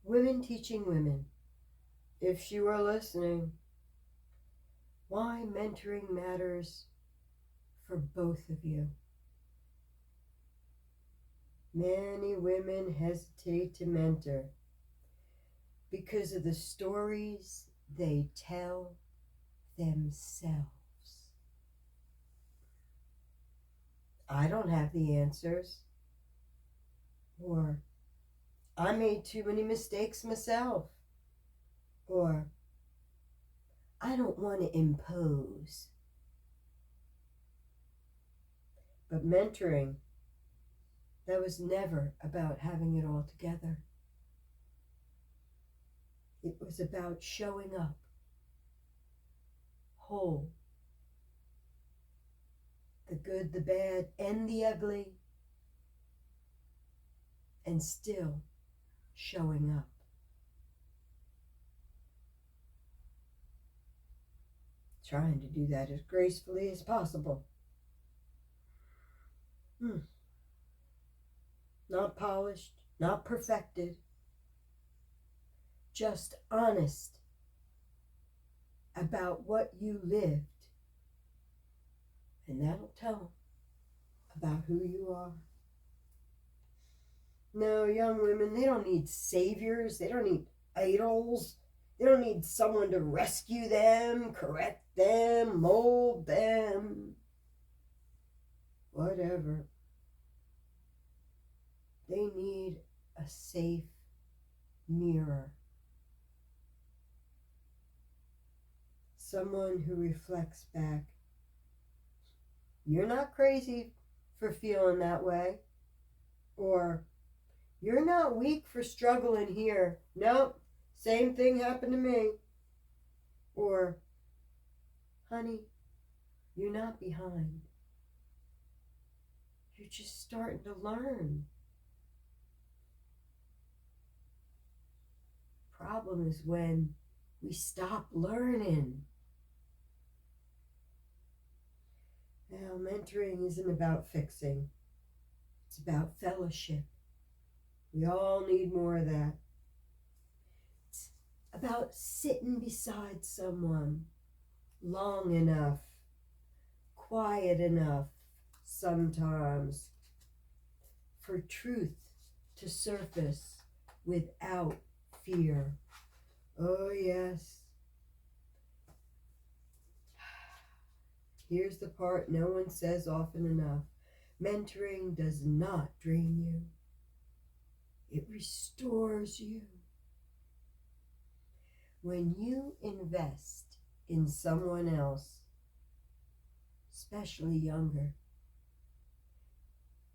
Women teaching women, if she were listening, why mentoring matters for both of you. Many women hesitate to mentor because of the stories they tell themselves. I don't have the answers. Or, I made too many mistakes myself. Or, I don't want to impose. But mentoring, that was never about having it all together. It was about showing up whole. The good, the bad, and the ugly. And still showing up. Trying to do that as gracefully as possible. Not polished, not perfected, just honest about what you lived. And that'll tell about who you are. No, young women, they don't need saviors. They don't need idols. They don't need someone to rescue them, correct them, mold them. Whatever. They need a safe mirror. Someone who reflects back. You're not crazy for feeling that way. Or, you're not weak for struggling here. Nope, same thing happened to me. Or, honey, you're not behind. You're just starting to learn. Problem is when we stop learning. Now, mentoring isn't about fixing. It's about fellowship. We all need more of that. It's about sitting beside someone long enough, quiet enough sometimes for truth to surface without fear. Oh, yes. Here's the part no one says often enough. Mentoring does not drain you. It restores you. When you invest in someone else, especially younger,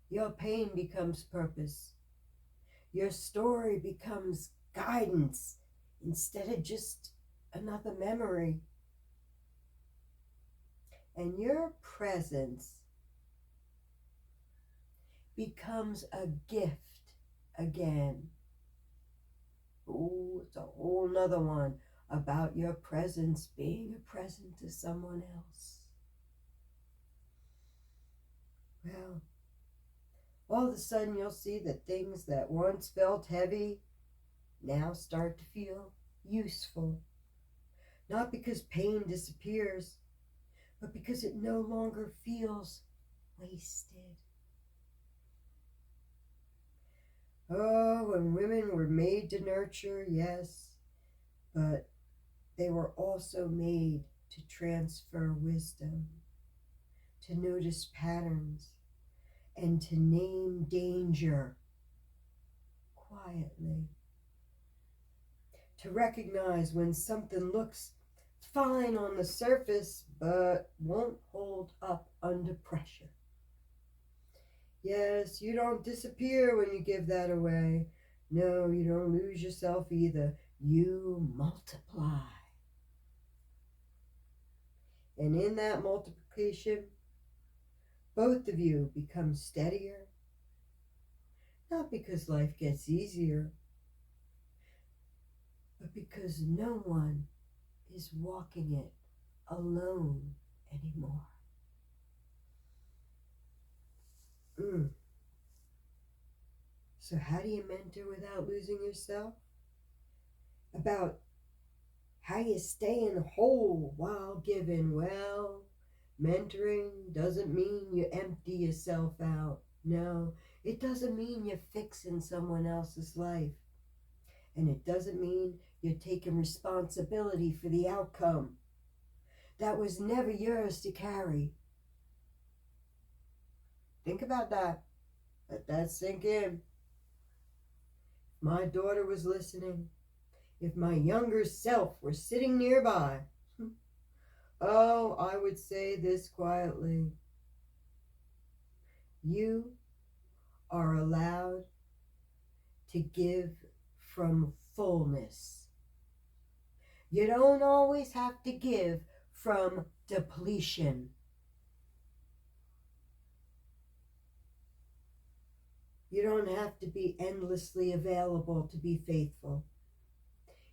your pain becomes purpose. Your story becomes guidance instead of just another memory. And your presence becomes a gift again. Oh, it's a whole nother one about your presence being a present to someone else. Well, all of a sudden you'll see that things that once felt heavy now start to feel useful. Not because pain disappears, but because it no longer feels wasted. Oh, and women were made to nurture, yes, but they were also made to transfer wisdom, to notice patterns, and to name danger quietly. To recognize when something looks fine on the surface, but won't hold up under pressure. Yes, you don't disappear when you give that away. No, you don't lose yourself either. You multiply. And in that multiplication, both of you become steadier. Not because life gets easier, but because no one is walking it alone anymore. So how do you mentor without losing yourself? about how you staying whole while giving. Well, mentoring doesn't mean you empty yourself out. No, it doesn't mean you're fixing someone else's life. And it doesn't mean you're taking responsibility for the outcome. That was never yours to carry. Think about that. Let that sink in. If my daughter was listening, if my younger self were sitting nearby, oh, I would say this quietly. You are allowed to give from fullness. You don't always have to give from depletion. You don't have to be endlessly available to be faithful.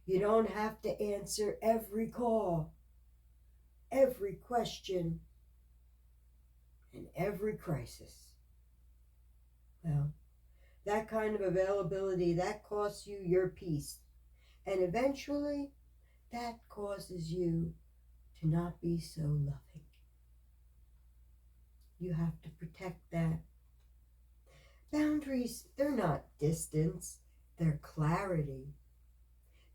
You don't have to answer every call, every question, and every crisis. Well, that kind of availability, that costs you your peace. And eventually, that causes you to not be so loving. You have to protect that. Boundaries, they're not distance, they're clarity.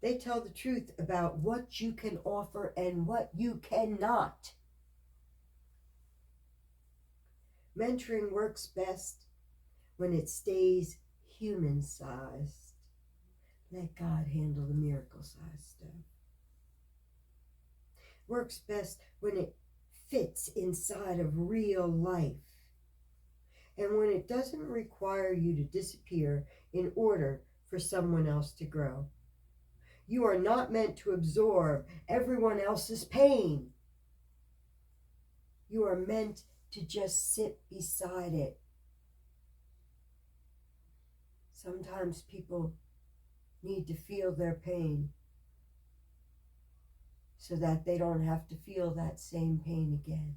They tell the truth about what you can offer and what you cannot. Mentoring works best when it stays human-sized. Let God handle the miracle-sized stuff. Works best when it fits inside of real life. And when it doesn't require you to disappear in order for someone else to grow. You are not meant to absorb everyone else's pain. You are meant to just sit beside it. Sometimes people need to feel their pain so that they don't have to feel that same pain again.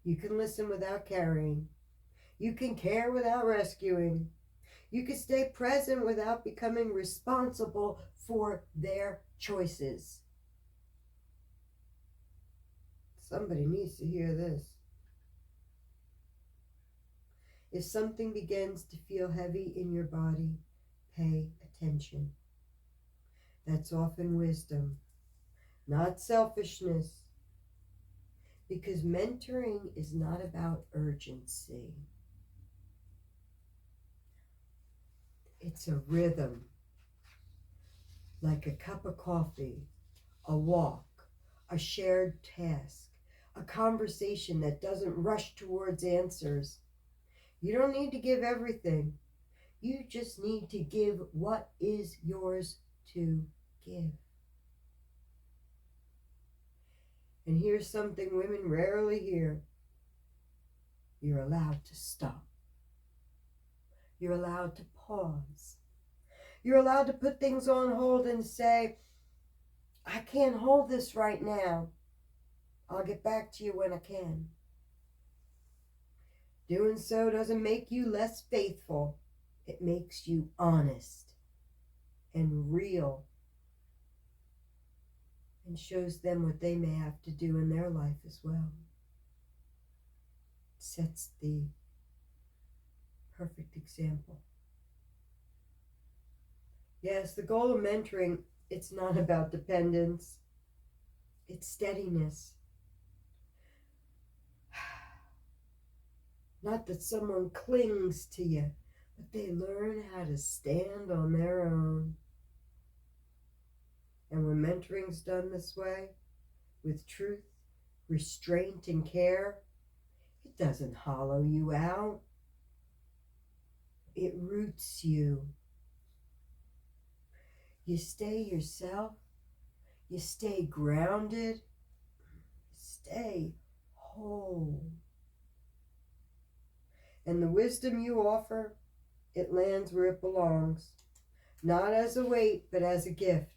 You can listen without carrying. You can care without rescuing. You can stay present without becoming responsible for their choices. Somebody needs to hear this. If something begins to feel heavy in your body, pay attention. That's often wisdom, not selfishness. Because mentoring is not about urgency. It's a rhythm, like a cup of coffee, a walk, a shared task, a conversation that doesn't rush towards answers. You don't need to give everything. You just need to give what is yours to give. And here's something women rarely hear. You're allowed to stop. You're allowed to pause. You're allowed to put things on hold and say, I can't hold this right now. I'll get back to you when I can. Doing so doesn't make you less faithful. It makes you honest and real and shows them what they may have to do in their life as well. Sets the perfect example. Yes, the goal of mentoring, it's not about dependence. It's steadiness. Not that someone clings to you, but they learn how to stand on their own. And when mentoring's done this way, with truth, restraint, and care, it doesn't hollow you out. It roots you. You stay yourself. You stay grounded. You stay whole. And the wisdom you offer, it lands where it belongs. Not as a weight, but as a gift.